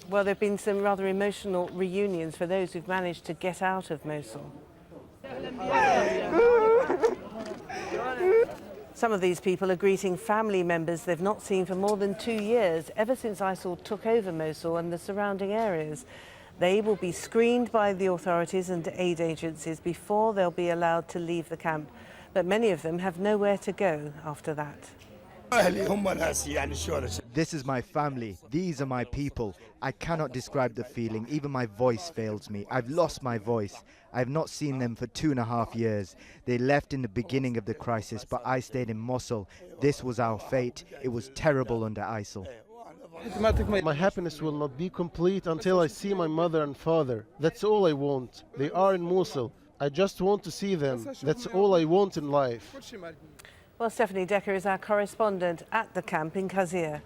Well, there have been some rather emotional reunions for those who've managed to get out of Mosul. Some of these people are greeting family members they've not seen for more than 2 years, ever since ISIL took over Mosul and the surrounding areas. They will be screened by the authorities and aid agencies before they'll be allowed to leave the camp. But many of them have nowhere to go after that. This is my family. These are my people. I cannot describe the feeling. Even my voice fails me. I've lost my voice. I have not seen them for 2.5 years. They left in the beginning of the crisis, but I stayed in Mosul. This was our fate. It was terrible under ISIL. My happiness will not be complete until I see my mother and father. That's all I want. They are in Mosul. I just want to see them. That's all I want in life. Well, Stefanie, Dekker is our correspondent at the camp in Khazir.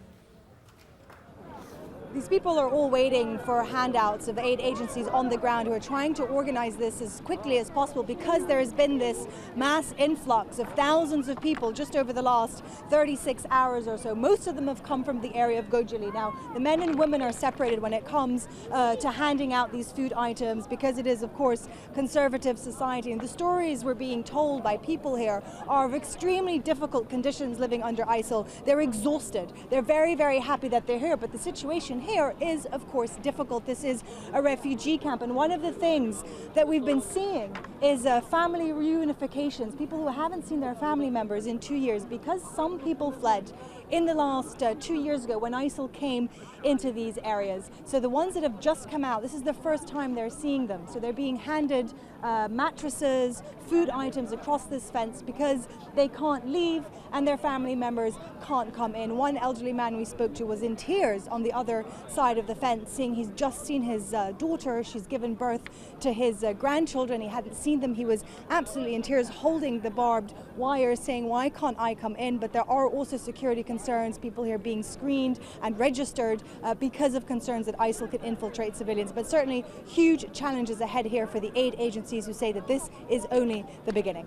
These people are all waiting for handouts of aid agencies on the ground who are trying to organize this as quickly as possible because there has been this mass influx of thousands of people just over the last 36 hours or so. Most of them have come from the area of Gojali. Now, the men and women are separated when it comes to handing out these food items because it is, of course, conservative society. And the stories we're being told by people here are of extremely difficult conditions living under ISIL. They're exhausted. They're very, very happy that they're here, but the situation here is, of course, difficult. This is a refugee camp, and one of the things that we've been seeing is family reunifications, people who haven't seen their family members in 2 years because some people fled in the last 2 years ago when ISIL came into these areas. So the ones that have just come out, this is the first time they're seeing them. So they're being handed mattresses, food items across this fence because they can't leave and their family members can't come in. One elderly man we spoke to was in tears on the other side of the fence, saying he's just seen his daughter. She's given birth to his grandchildren. He hadn't seen them. He was absolutely in tears, holding the barbed wire, saying, why can't I come in? But there are also security concerns, people here being screened and registered because of concerns that ISIL could infiltrate civilians. But certainly huge challenges ahead here for the aid agencies who say that this is only the beginning.